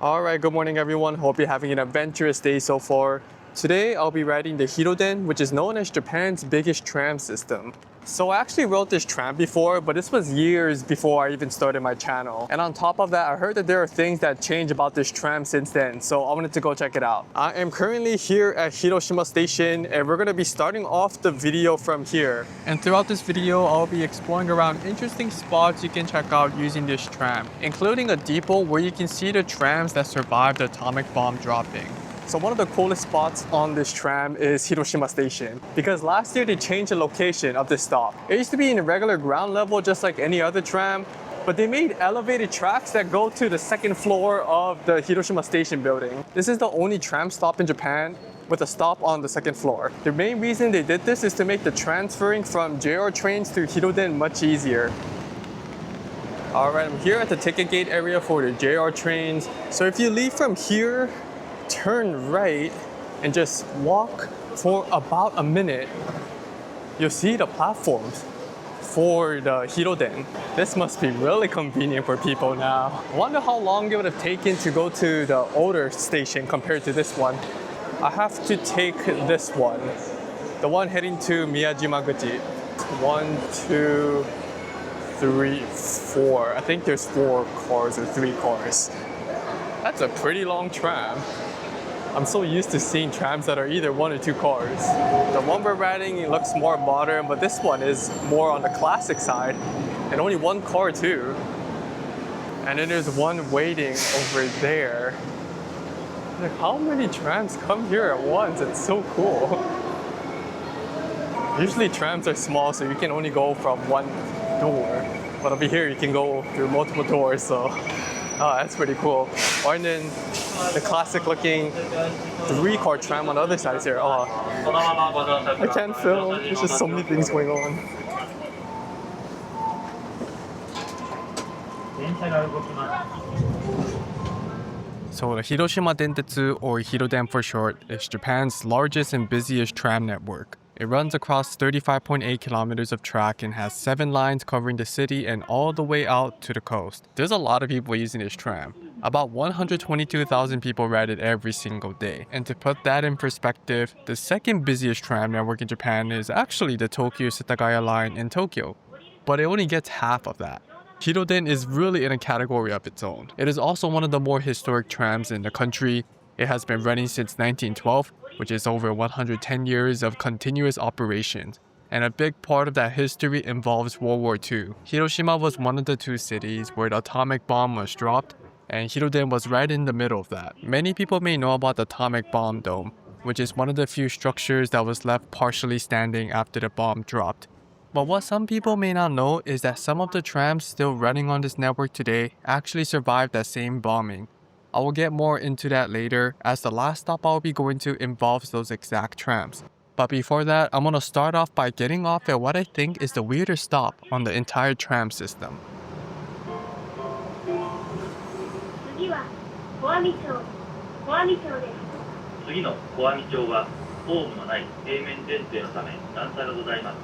Alright, good morning everyone. Hope you're having an adventurous day so far. Today I'll be riding the Hiroden, which is known as Japan's biggest tram system. So I actually rode this tram before, but this was years before I even started my channel. And on top of that, I heard that there are things that changed about this tram since then, so I wanted to go check it out. I am currently here at Hiroshima Station, and we're going to be starting off the video from here. And throughout this video, I'll be exploring around interesting spots you can check out using this tram, including a depot where you can see the trams that survived the atomic bomb dropping. So one of the coolest spots on this tram is Hiroshima Station, because last year they changed the location of this stop. It used to be in a regular ground level just like any other tram, but they made elevated tracks that go to the second floor of the Hiroshima Station building. This is the only tram stop in Japan with a stop on the second floor. The main reason they did this is to make the transferring from JR trains to Hiroden much easier. Alright, I'm here at the ticket gate area for the JR trains. So if you leave from here, turn right and just walk for about a minute, you'll see the platforms for the Hiroden. This must be really convenient for people now. I wonder how long it would have taken to go to the older station compared to this one. I have to take this one, the one heading to Miyajimaguchi. 1, 2, 3, 4. I think there's 4 cars or 3 cars. That's a pretty long tram. I'm so used to seeing trams that are either 1 or 2 cars. The one we're riding looks more modern, but this one is more on the classic side, and only 1 car too. And then there's one waiting over there. Like, how many trams come here at once? It's so cool. Usually trams are small, so you can only go from 1 door. But over here you can go through multiple doors, so that's pretty cool. And then the classic looking 3-car tram on the other side is here. I can't film. There's just so many things going on. So the Hiroshima Dentetsu, or Hiroden for short, is Japan's largest and busiest tram network. It runs across 35.8 kilometers of track and has 7 lines covering the city and all the way out to the coast. There's a lot of people using this tram. About 122,000 people ride it every single day. And to put that in perspective, the second busiest tram network in Japan is actually the Tokyo-Setagaya line in Tokyo. But it only gets half of that. Hiroden is really in a category of its own. It is also one of the more historic trams in the country. It has been running since 1912, which is over 110 years of continuous operations. And a big part of that history involves World War II. Hiroshima was one of the 2 cities where the atomic bomb was dropped, and Hiroden was right in the middle of that. Many people may know about the atomic bomb dome, which is one of the few structures that was left partially standing after the bomb dropped. But what some people may not know is that some of the trams still running on this network today actually survived that same bombing. I will get more into that later, as the last stop I'll be going to involves those exact trams. But before that, I'm gonna start off by getting off at what I think is the weirdest stop on the entire tram system. 次は小網町です。次の小網町はホームのない平面電停のため段差がございます。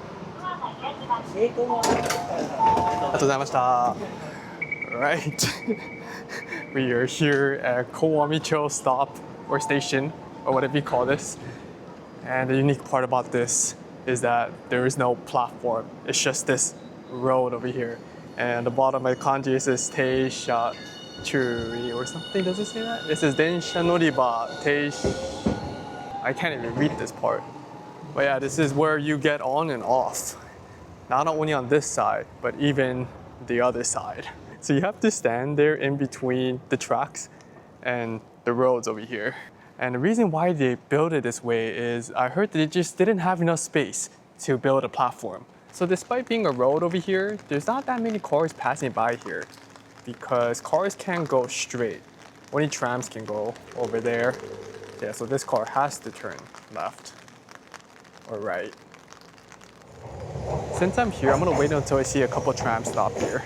Right. We are here at Koamicho stop or station, or whatever you call this. And the unique part about this is that there is no platform. It's just this road over here. And the bottom of the kanji says Teisha Churi or something. Does it say that? It says Densha Noriba Teisha. I can't even read this part. But yeah, this is where you get on and off. Not only on this side, but even the other side. So you have to stand there in between the tracks and the roads over here. And the reason why they built it this way is I heard that they just didn't have enough space to build a platform. So despite being a road over here, there's not that many cars passing by here because cars can't go straight. Only trams can go over there. Yeah, so this car has to turn left or right. Since I'm here, I'm gonna wait until I see a couple trams stop here.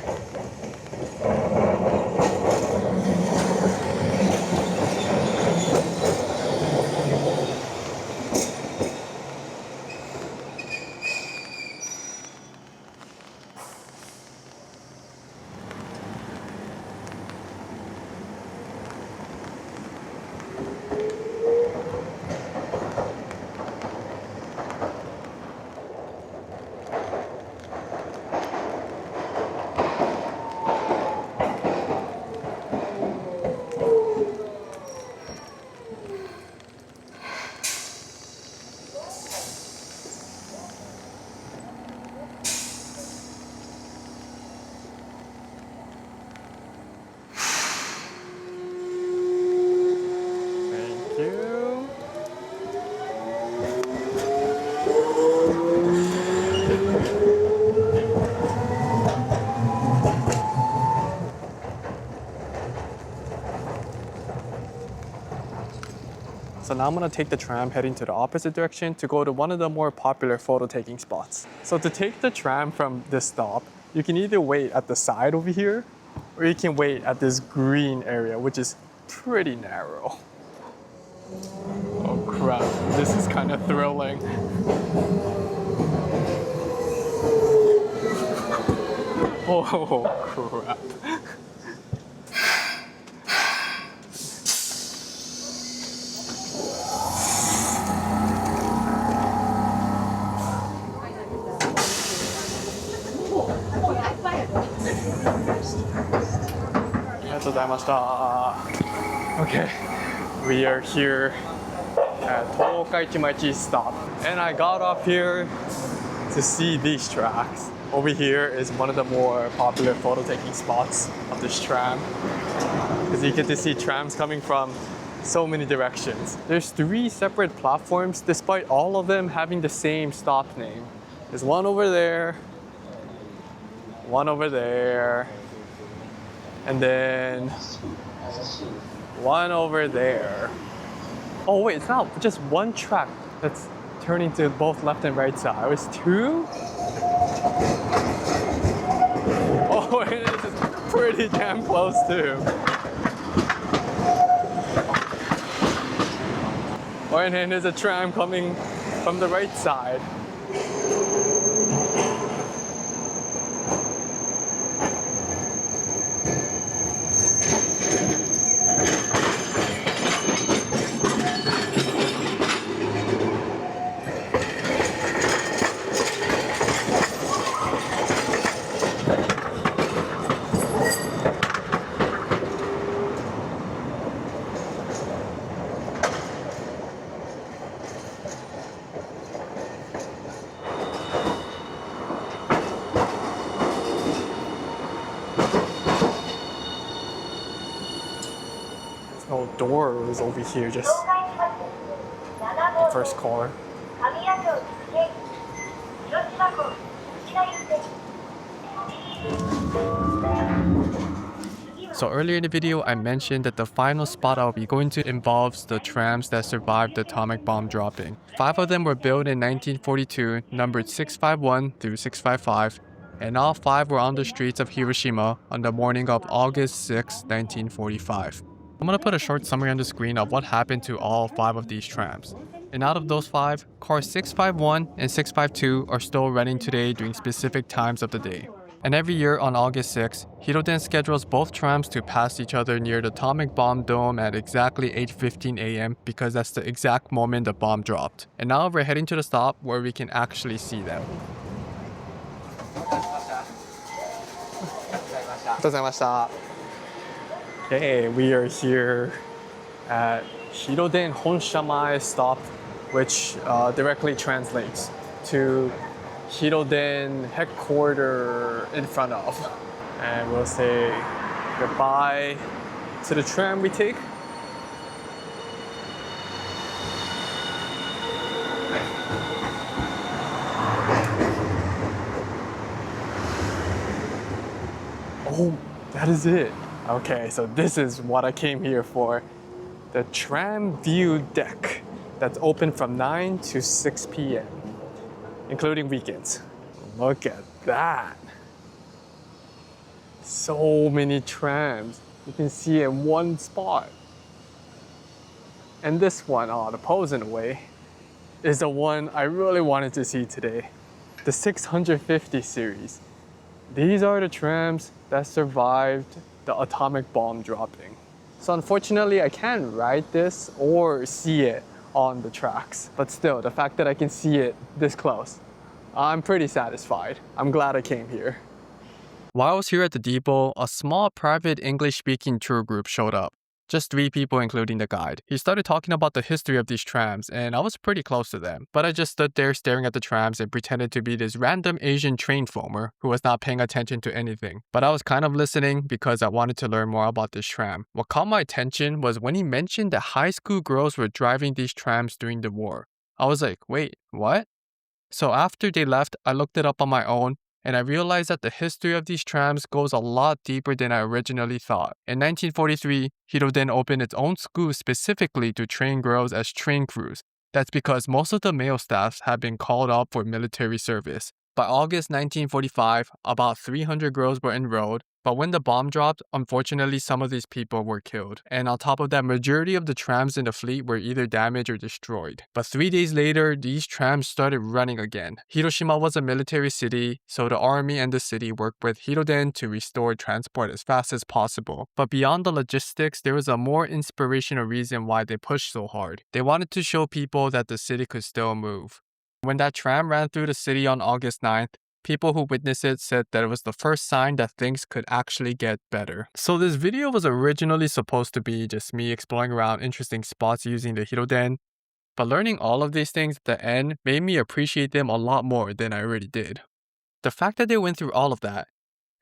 you. So now I'm gonna take the tram heading to the opposite direction to go to one of the more popular photo taking spots. So to take the tram from this stop, you can either wait at the side over here, or you can wait at this green area, which is pretty narrow. Oh crap, this is kind of thrilling. Oh crap. Okay, we are here at Tokaichimachi stop, and I got off here to see these tracks. Over here is one of the more popular photo taking spots of this tram, because you get to see trams coming from so many directions. There's 3 separate platforms despite all of them having the same stop name. There's one over there, one over there, and then one over there. Oh wait, it's not just one track that's turning to both left and right side. It's 2? Oh, and it's pretty damn close too. Oh, and then there's a tram coming from the right side. No doors over here, just the first car. So earlier in the video, I mentioned that the final spot I'll be going to involves the trams that survived the atomic bomb dropping. 5 of them were built in 1942, numbered 651 through 655, and all 5 were on the streets of Hiroshima on the morning of August 6, 1945. I'm gonna put a short summary on the screen of what happened to all 5 of these trams. And out of those 5, cars 651 and 652 are still running today during specific times of the day. And every year on August 6, Hiroden schedules both trams to pass each other near the atomic bomb dome at exactly 8:15 a.m. because that's the exact moment the bomb dropped. And now we're heading to the stop where we can actually see them. Okay, we are here at Hiroden-honsha-mae stop, which directly translates to Hiroden headquarter in front of. And we'll say goodbye to the tram we take. Oh, that is it. Okay, so this is what I came here for. The tram view deck that's open from 9 to 6 p.m. including weekends. Look at that. So many trams you can see in one spot. And this one, the pose in a way, is the one I really wanted to see today. The 650 series. These are the trams that survived the atomic bomb dropping. So unfortunately, I can't ride this or see it on the tracks. But still, the fact that I can see it this close, I'm pretty satisfied. I'm glad I came here. While I was here at the depot, a small private English-speaking tour group showed up. Just 3 people including the guide. He started talking about the history of these trams, and I was pretty close to them. But I just stood there staring at the trams and pretended to be this random Asian train foamer who was not paying attention to anything. But I was kind of listening because I wanted to learn more about this tram. What caught my attention was when he mentioned that high school girls were driving these trams during the war. I was like, wait, what? So after they left, I looked it up on my own, and I realized that the history of these trams goes a lot deeper than I originally thought. In 1943, Hiroden opened its own school specifically to train girls as train crews. That's because most of the male staffs had been called up for military service. By August 1945, about 300 girls were enrolled, but when the bomb dropped, unfortunately some of these people were killed. And on top of that, majority of the trams in the fleet were either damaged or destroyed. But 3 days later, these trams started running again. Hiroshima was a military city, so the army and the city worked with Hiroden to restore transport as fast as possible. But beyond the logistics, there was a more inspirational reason why they pushed so hard. They wanted to show people that the city could still move. When that tram ran through the city on August 9th, people who witnessed it said that it was the first sign that things could actually get better. So this video was originally supposed to be just me exploring around interesting spots using the Hiroden, but learning all of these things at the end made me appreciate them a lot more than I already did. The fact that they went through all of that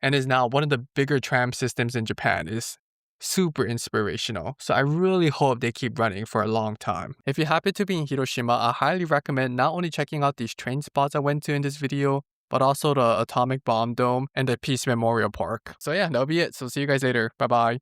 and is now one of the bigger tram systems in Japan is super inspirational, so I really hope they keep running for a long time. If you happen to be in Hiroshima, I highly recommend not only checking out these train spots I went to in this video, but also the Atomic Bomb Dome and the Peace Memorial Park. So yeah, that'll be it. So see you guys later. Bye bye.